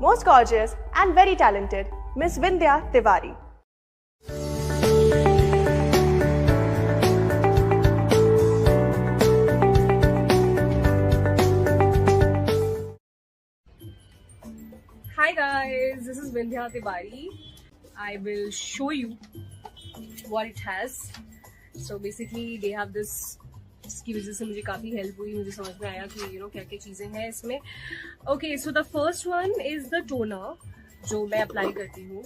most gorgeous and very talented, Miss Vindhya Tiwari. Hi guys, this is Vindhya Tiwari. I will show you what it has. So basically they have this, जिसकी वजह से मुझे काफ़ी help हुई, मुझे समझ में आया कि क्या क्या चीज़ें हैं इसमें. Okay, so the first one is the toner जो मैं अप्लाई करती हूँ.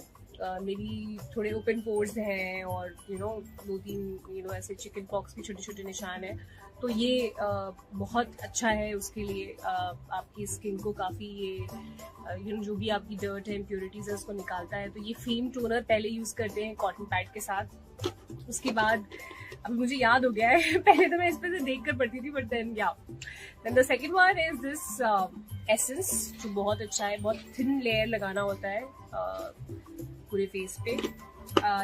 मेरी थोड़े ओपन पोर्स हैं और 2-3 ऐसे चिकन पॉक्स के छोटे छोटे निशान हैं, तो ये बहुत अच्छा है उसके लिए. आपकी स्किन को काफ़ी ये जो भी आपकी डर्ट है, इम्प्योरिटीज़ है, उसको निकालता है. तो ये फेम टोनर पहले यूज़ करते हैं कॉटन पैड के साथ. उसके बाद अभी मुझे याद हो गया है, पहले तो मैं इस पर से देख कर पढ़ती थी, but then the second one is this essence जो बहुत अच्छा है. बहुत थिन लेयर लगाना होता है पूरे फेस पे.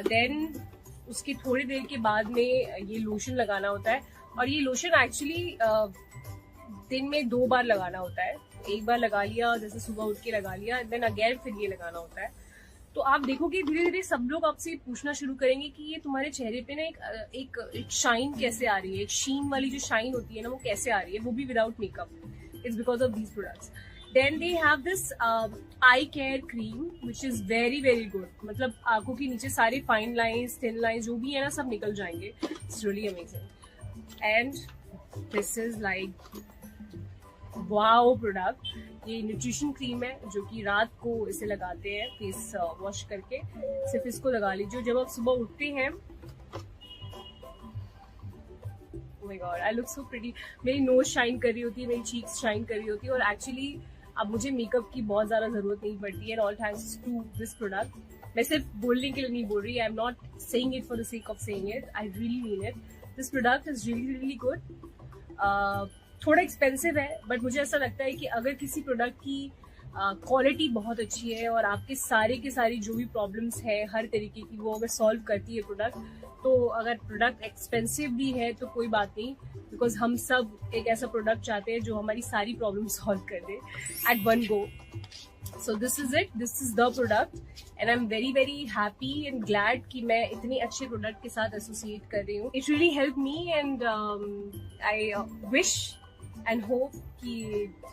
देन उसकी थोड़ी देर के बाद में ये लोशन लगाना होता है, और ये लोशन एक्चुअली दिन में 2 बार लगाना होता है. एक बार लगा लिया, जैसे सुबह उठ के लगा लिया, देन अगेन फिर ये लगाना होता है. तो आप देखोगे धीरे धीरे सब लोग आपसे पूछना शुरू करेंगे कि ये तुम्हारे चेहरे पे ना एक शाइन कैसे आ रही है, एक शीन वाली जो शाइन होती है ना, वो कैसे आ रही है, वो भी without makeup. It's because of these products. Then they have this eye care cream which is very very good. मतलब आंखों के नीचे सारे फाइन लाइन्स, थिन लाइन्स जो भी है ना, सब निकल जाएंगे. It's really amazing. And this is like wow product. ये न्यूट्रिशन क्रीम है जो कि रात को इसे लगाते हैं फेस वॉश करके. सिर्फ इसको लगा लीजिए जब आप सुबह उठते हैं. Oh my God, I look so pretty. मेरी नोज शाइन कर रही होती है, मेरी चीक्स शाइन कर रही होती है, और एक्चुअली अब मुझे मेकअप की बहुत ज़्यादा ज़रूरत नहीं पड़ती है. All thanks to this product. मैं सिर्फ बोलने के लिए नहीं बोल रही, I am not saying it for the sake of saying it. I really mean it. This product is really really good. थोड़ा एक्सपेंसिव है, बट मुझे ऐसा लगता है कि अगर किसी प्रोडक्ट की क्वालिटी बहुत अच्छी है और आपके सारे के सारी जो भी प्रॉब्लम्स है हर तरीके की, वो अगर सॉल्व करती है प्रोडक्ट, तो अगर प्रोडक्ट एक्सपेंसिव भी है तो कोई बात नहीं, बिकॉज हम सब एक ऐसा प्रोडक्ट चाहते हैं जो हमारी सारी प्रॉब्लम सॉल्व कर दे at one go. So this is it, this is the product, and I am very very happy and glad कि मैं इतने अच्छे प्रोडक्ट के साथ एसोसिएट कर रही हूँ. It really help me, and I wish and hope कि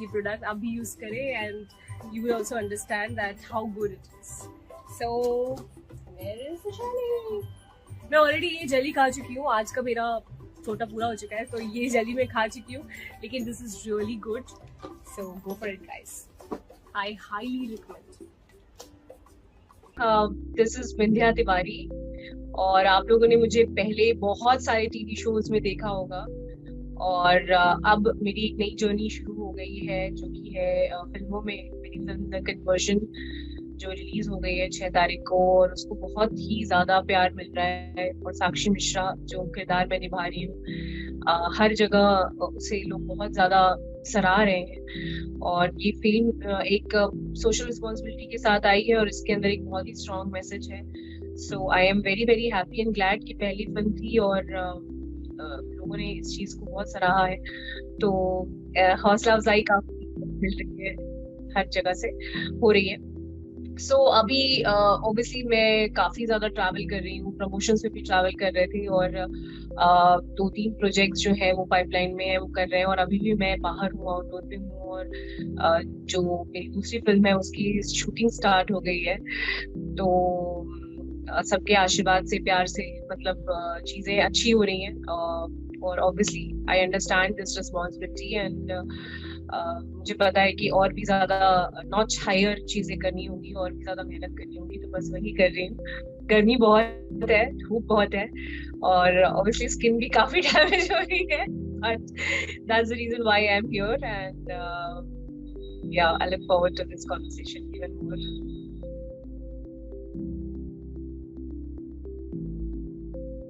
ये प्रोडक्ट आप भी यूज करें, and you will also understand that how good it is. So where is the jelly? मैं ऑलरेडी ये जेली खा चुकी हूँ. आज का मेरा छोटा पूरा हो चुका है, तो ये जेली मैं खा चुकी हूँ, लेकिन this is really good. So go for it guys. I highly recommend. This is Vindhya Tiwari, और आप लोगों ने मुझे पहले बहुत सारे टीवी शोज में देखा होगा, और अब मेरी एक नई जर्नी शुरू हो गई है जो कि है फिल्मों में. मेरी फिल्म द कन्वर्जन जो रिलीज हो गई है 6 तारीख को, और उसको बहुत ही ज्यादा प्यार मिल रहा है. और साक्षी मिश्रा जो किरदार मैं निभा रही हूँ, हर जगह उसे लोग बहुत ज्यादा सराह रहे हैं. और ये फिल्म एक सोशल रिस्पॉन्सिबिलिटी के साथ आई है, और इसके अंदर एक बहुत ही स्ट्रॉन्ग मैसेज है. So I am very very happy and glad कि पहली फिल्म थी और लोगों ने इस चीज को बहुत सराहा है. तो हौसला अफजाई काफी मिल रही है, हर जगह से हो रही है. सो अभी ऑब्वियसली मैं काफी ज्यादा ट्रैवल कर रही हूँ, प्रमोशंस में भी ट्रैवल कर रहे थे, और 2-3 प्रोजेक्ट्स जो है वो पाइपलाइन में है, वो कर रहे हैं. और अभी भी मैं बाहर हूँ, आउटडोर पे हूँ, और जो मेरी दूसरी फिल्म है उसकी शूटिंग स्टार्ट हो गई है. तो सबके आशीर्वाद से, प्यार से, मतलब चीजें अच्छी हो रही हैं. और obviously I understand this responsibility, and मुझे पता है कि और भी ज्यादा नॉच हायर चीजें करनी होगी, और भी ज्यादा मेहनत करनी होगी. तो बस वही कर रही हूँ. गर्मी बहुत है, धूप बहुत है, और ऑब्वियसली स्किन भी काफी डैमेज हो रही है, but that's the reason why I am here. And yeah I look forward to this conversation even more.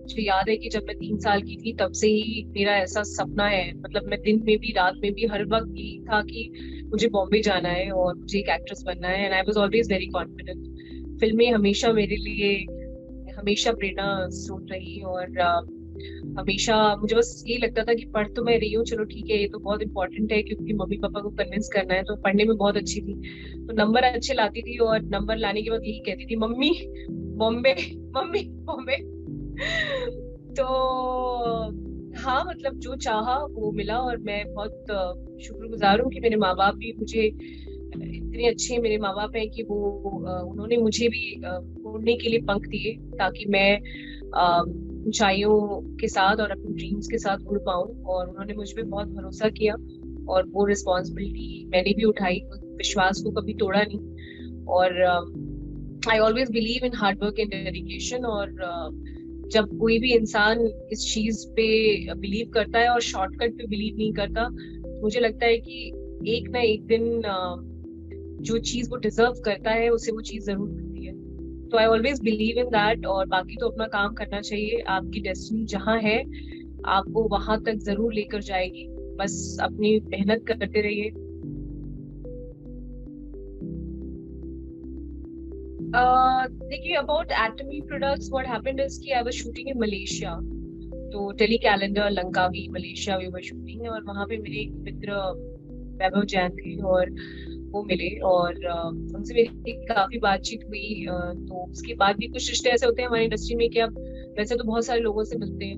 मुझे याद है कि जब मैं 3 साल की थी तब से ही मेरा ऐसा सपना है, मतलब मैं दिन में भी रात में भी हर वक्त यही था कि मुझे बॉम्बे जाना है और मुझे एक एक्ट्रेस बनना है. And I was always very confident. फिल्में हमेशा मेरे लिए हमेशा प्रेरणा स्रोत रही, और हमेशा मुझे बस ये लगता था कि पढ़ तो मैं रही हूँ, चलो ठीक है, ये तो बहुत इंपॉर्टेंट है क्योंकि मम्मी पापा को कन्विंस करना है, तो पढ़ने में बहुत अच्छी थी, तो नंबर अच्छे लाती थी, और नंबर लाने के बाद यही कहती थी, मम्मी बॉम्बे, मम्मी बॉम्बे। तो हाँ, मतलब जो चाहा वो मिला, और मैं बहुत शुक्रगुजार हूँ कि मेरे माँ बाप भी मुझे इतने अच्छे मेरे माँ बाप हैं कि वो उन्होंने मुझे भी उड़ने के लिए पंख दिए, ताकि मैं ऊंचाइयों के साथ और अपने ड्रीम्स के साथ उड़ पाऊँ, और उन्होंने मुझ पे बहुत भरोसा किया, और वो रिस्पॉन्सिबिलिटी मैंने भी उठाई, विश्वास को कभी तोड़ा नहीं। और I always believe in hard work and dedication, और जब कोई भी इंसान इस चीज पे बिलीव करता है और शॉर्टकट पे बिलीव नहीं करता, मुझे लगता है कि एक ना एक दिन जो चीज वो डिजर्व करता है उसे वो चीज जरूर मिलती है। तो I always believe in that, और बाकी तो अपना काम करना चाहिए, आपकी डेस्टिनी जहाँ है आपको वहां तक जरूर लेकर जाएगी, बस अपनी मेहनत करते रहिए। देखिए, about Atomy products what happened is कि I was shooting in Malaysia, तो टेली कैलेंडर Langkawi Malaysia we were shooting, और वहां पे मेरे एक मित्र वैभव जैन थे, और वो मिले, और उनसे मेरी काफी बातचीत हुई। तो उसके बाद भी कुछ रिश्ते ऐसे होते हैं हमारी इंडस्ट्री में कि अब वैसे तो बहुत सारे लोगों से मिलते हैं,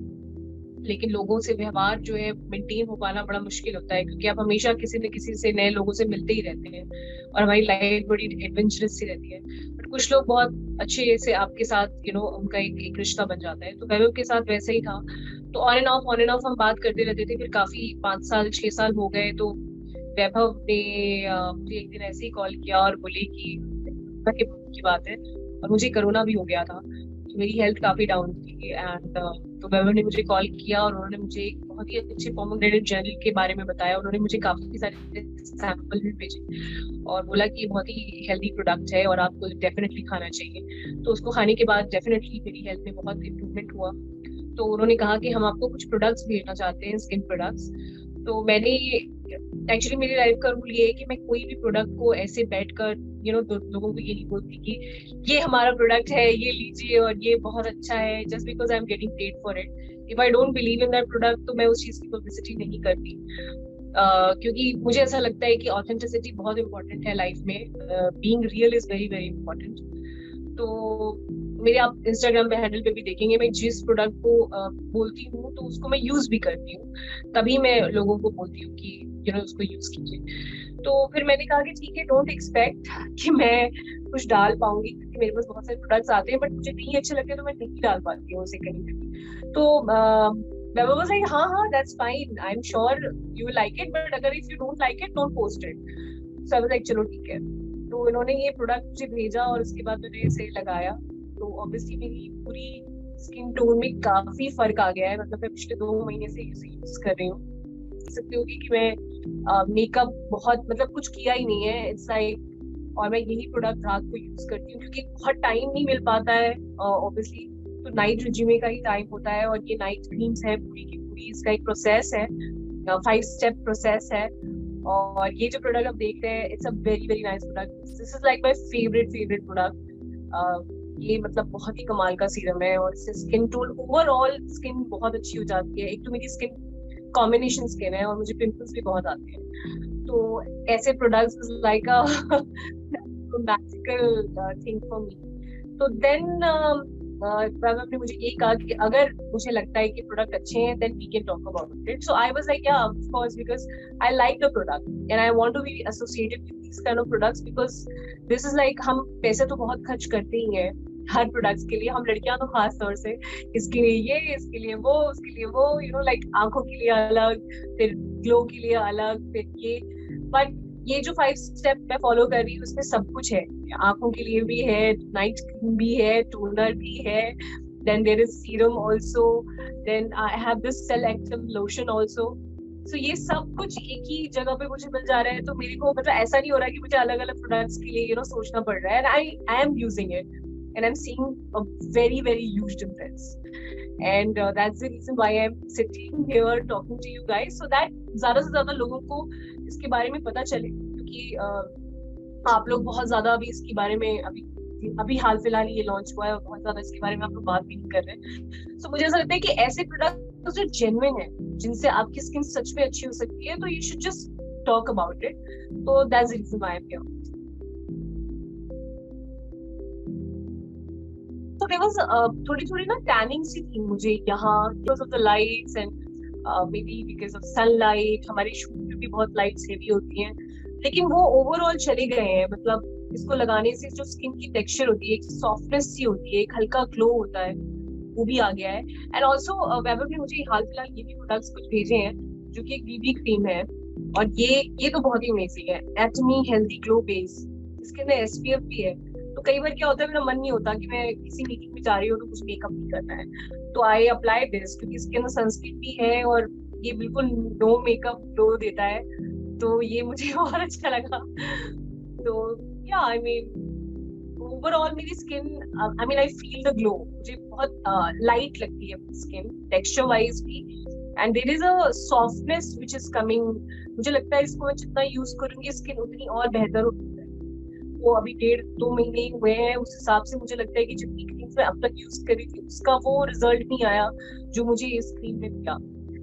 लेकिन लोगों से व्यवहार जो है मेंटेन हो पाना बड़ा मुश्किल होता है, क्योंकि आप हमेशा किसी न किसी से नए लोगों से मिलते ही रहते हैं, और हमारी लाइफ बड़ी एडवेंचरस सी रहती है। बट कुछ लोग बहुत अच्छे से आपके साथ उनका एक रिश्ता बन जाता है, तो वैभव के साथ वैसे ही था। तो ऑन एंड ऑफ हम बात करते रहते थे, फिर काफी 5 साल 6 साल हो गए, तो वैभव ने मुझे एक दिन ऐसे ही कॉल किया और बोले कि की बात है, और मुझे कोरोना भी हो गया था, तो मेरी हेल्थ काफी डाउन थी, एंड तो वैभव ने मुझे कॉल किया, और उन्होंने मुझे एक बहुत ही अच्छे पोमोग्रेनेट जेल के बारे में बताया। उन्होंने मुझे काफी सारे सैंपल भी भेजे, और बोला कि ये बहुत ही हेल्दी प्रोडक्ट है और आपको डेफिनेटली खाना चाहिए। तो उसको खाने के बाद डेफिनेटली मेरी हेल्थ में बहुत इंप्रूवमेंट हुआ। तो उन्होंने कहा कि हम आपको कुछ प्रोडक्ट्स भेजना चाहते हैं, स्किन प्रोडक्ट्स। तो मैंने एक्चुअली मेरी लाइफ का रूल ये है कि मैं कोई भी प्रोडक्ट को ऐसे बैठकर लोगों को ये नहीं बोलती कि ये हमारा प्रोडक्ट है, ये लीजिए और ये बहुत अच्छा है, just because I am getting paid for it. If I don't believe in that product, तो मैं उस चीज की पब्लिसिटी नहीं करती, क्योंकि मुझे ऐसा लगता है कि ऑथेंटिसिटी बहुत इंपॉर्टेंट है लाइफ में, being real is very very important. तो मेरे आप इंस्टाग्राम पे हैंडल पे भी देखेंगे, मैं जिस प्रोडक्ट को बोलती हूँ तो उसको मैं यूज भी करती हूँ, तभी मैं लोगों को बोलती हूँ कि उसको यूज कीजिए। तो फिर मैंने कहा कि ठीक है, डोंट एक्सपेक्ट कि मैं कुछ डाल पाऊंगी, क्योंकि मेरे पास बहुत सारे प्रोडक्ट्स आते हैं, बट मुझे नहीं अच्छे लगते तो मैं नहीं डाल पाती हूँ उसे कहीं भी। तो Baba was like, हाँ, that's fine. I'm sure you will like it, but अगर if you don't like it, don't post it. So I was like, चलो ठीक है। तो इन्होंने ये प्रोडक्ट मुझे भेजा, और उसके बाद मैंने इसे लगाया, तो ऑब्वियसली मेरी पूरी स्किन टोन में काफी फर्क आ गया है। मतलब मैं पिछले 2 महीने से इसे यूज कर रही हूँ, सकती होगी कि मैं मेकअप बहुत मतलब कुछ किया ही नहीं है, इट्स लाइक, और मैं यही प्रोडक्ट रात को यूज करती हूँ, क्योंकि बहुत टाइम नहीं मिल पाता है ऑब्वियसली, तो नाइट रिजिमे का ही टाइम होता है, और ये नाइट क्रीम्स है पूरी की पूरी, इसका एक प्रोसेस है, 5 स्टेप प्रोसेस है। और ये जो प्रोडक्ट आप देख रहे हैं, it's a very very nice product, this is like my favourite product. ये मतलब बहुत ही कमाल का सीरम है, और इससे स्किन टोन ओवरऑल स्किन बहुत अच्छी हो जाती है। एक तो मेरी स्किन कॉम्बिनेशन स्किन है, और मुझे पिंपल्स भी बहुत आते हैं, तो ऐसे products is like a magical thing for me. तो देन ने मुझे ये कहा कि अगर मुझे लगता है कि प्रोडक्ट अच्छे हैं, then we can talk about it. So I was like, yeah of course, because I like the product and I want to be associated with this kind of products, because this is like, हम पैसे तो बहुत खर्च करते ही हैं हर products के लिए, हम लड़कियां तो खास तौर से, इसके लिए ये, इसके लिए वो, उसके लिए वो, लाइक आंखों के लिए अलग, फिर ग्लो के लिए अलग, फिर ये। बट ये जो 5 स्टेप मैं फॉलो कर रही हूँ, उसमें सब कुछ है, आंखों के लिए भी है, नाइट क्रीम भी है, टोनर भी है, then there is serum also, then I have this cell active lotion also. So ये सब कुछ एक ही जगह पे मुझे मिल जा रहा है, तो मेरे को मतलब ऐसा नहीं हो रहा है कि मुझे अलग अलग प्रोडक्ट्स के लिए सोचना पड़ रहा है, and I am using it and I'm seeing a very huge difference, and that's the reason why I'm sitting here talking to you guys, so that ज़्यादा से ज़्यादा लोगों को इसके बारे में पता चले, क्योंकि आप लोग बहुत ज़्यादा अभी इसके बारे में अभी अभी हाल फिलहाल ये लॉन्च हुआ है और बहुत ज्यादा इसके बारे में हम लोग बात भी नहीं कर रहे। सो मुझे ऐसा लगता है कि ऐसे प्रोडक्ट जो जेन्युइन है, जिनसे आपकी स्किन सच में अच्छी हो सकती है, तो you should just talk about it. तो that's the reason why I am here. तो देयर वाज थोड़ी थोड़ी ना टैनिंग सी थी मुझे यहाँ, because of the lights and maybe because of sunlight. हमारी शूट भी बहुत लाइट्स हेवी होती हैं, लेकिन वो ओवरऑल चले गए हैं। मतलब इसको लगाने से जो स्किन की टेक्सचर होती है, एक सॉफ्टनेस सी होती है, एक हल्का ग्लो होता है, वो भी आ गया है। एंड ऑल्सो वेबर ने मुझे हाल फिलहाल ये भी प्रोडक्ट्स कुछ भेजे हैं, जो कि एक बीबी क्रीम है, और ये तो बहुत ही अमेजिंग है। एटमी हेल्दी ग्लो बेस, इसके अंदर एसपीएफ भी है। तो कई बार क्या होता है, मेरा मन नहीं होता कि मैं किसी मीटिंग में जा रही हूँ तो कुछ मेकअप नहीं करना है, तो आई अप्लाई दिस, क्योंकि इसके अंदर सनस्क्रीन भी है और ये बिल्कुल नो मेकअप ग्लो देता है। तो ये मुझे बहुत अच्छा लगा। तो या आई मीन ओवरऑल मेरी skin, I mean I feel the glow. मुझे बहुत लाइट लगती है स्किन टेक्सचर वाइज भी, and there is a softness which is coming. मुझे लगता है इसको मैं जितना यूज करूंगी स्किन उतनी और बेहतर होती है। वो अभी 1.5-2 महीने हुए हैं, उस हिसाब से मुझे लगता है कि जितनी क्रीम्स मैं अब तक यूज करी थी उसका वो रिजल्ट नहीं आया जो मुझे इस क्रीम में मिला।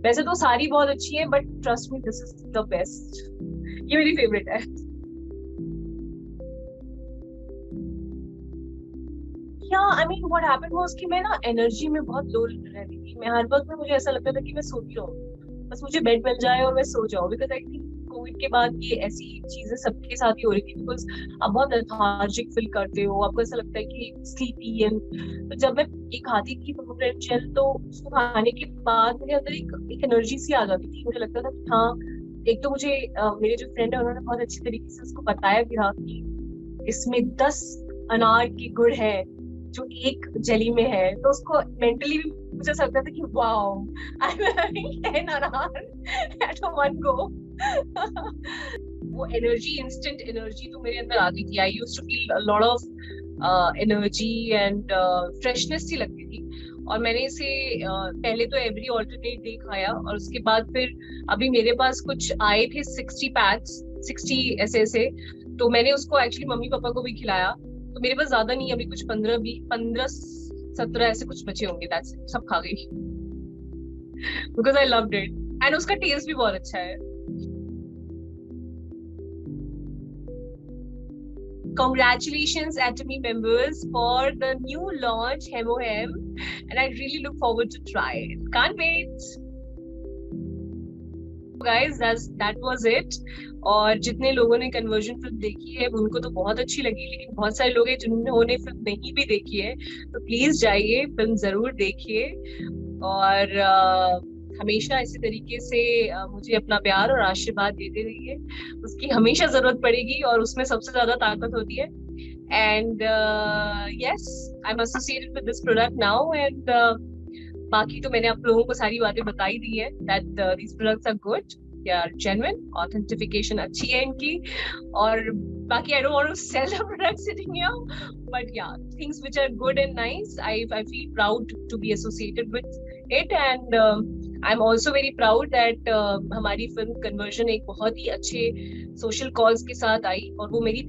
वैसे तो सारी बहुत अच्छी है, but trust me this is the best. ये मेरी फेवरेट है। या I mean what happened was कि मैं ना एनर्जी में बहुत लो रहती थी। मैं हर वक्त में मुझे ऐसा लगता था कि मैं सोती रहूं, बस मुझे बेड मिल जाए और मैं सो जाऊं। बिकॉज आई थिंक कोविड के बाद ये ऐसी चीजें सबके साथ ही हो रही थी, बिकॉज आप बहुत लेथार्जिक फील करते हो, आपको ऐसा लगता है कि स्लीपी। एंड तो जब मैं ये खाती थी पोमोग्रेनेट जेल, तो उसको खाने के बाद मेरे अंदर एक एनर्जी सी आ जाती थी। मुझे लगता था कि हाँ, एक तो मुझे मेरे जो फ्रेंड है उन्होंने बहुत अच्छी तरीके से उसको बताया भी था कि इसमें 10 अनार की गुड़ है जो एक जेली में है। तो उसको मेंटली भी मुझे ऐसा लगता था कि वाओ, आई एम हैविंग 10 अनार एट वन गो। वो एनर्जी, इंस्टेंट एनर्जी तो मेरे अंदर आ गई थी। I used to feel a lot of energy and freshness सी लगती थी। और मैंने इसे पहले तो एवरी ऑल्टरनेट डे खाया, और उसके बाद फिर अभी मेरे पास कुछ आए थे 60 पैक्स, 60 ऐसे। तो मैंने उसको एक्चुअली मम्मी पापा को भी खिलाया। तो मेरे पास ज्यादा नहीं, अभी कुछ 15-17 ऐसे कुछ बचे होंगे। दैट्स इट, सब खा गई because I loved it, and उसका टेस्ट भी बहुत अच्छा है। Congratulations, Atomy members, for the new launch HemoHem, and I really look forward to try it. Can't wait. Guys, that was it. और जितने लोगों ने कन्वर्जन फिल्म देखी है उनको तो बहुत अच्छी लगी, लेकिन बहुत सारे लोग हैं जिन्होंने फिल्म नहीं भी देखी है, तो प्लीज जाइए, फिल्म जरूर देखिए। और हमेशा इसी तरीके से मुझे अपना प्यार और आशीर्वाद देते रहिए। उसकी हमेशा जरूरत पड़ेगी, और उसमें सबसे ज्यादा ताकत होती है। And yes, I am associated with this product now, and बाकी तो मैंने आप लोगों को सारी बातें बताई दी है that these products are good, they are genuine, authentification अच्छी है इनकी। और बाकी I don't want to sell the product sitting here, but yeah, things which are good and nice, I feel proud to be associated with it. And I am also very proud that हमारी film conversion एक बहुत ही अच्छे social calls के साथ आई, और वो मेरी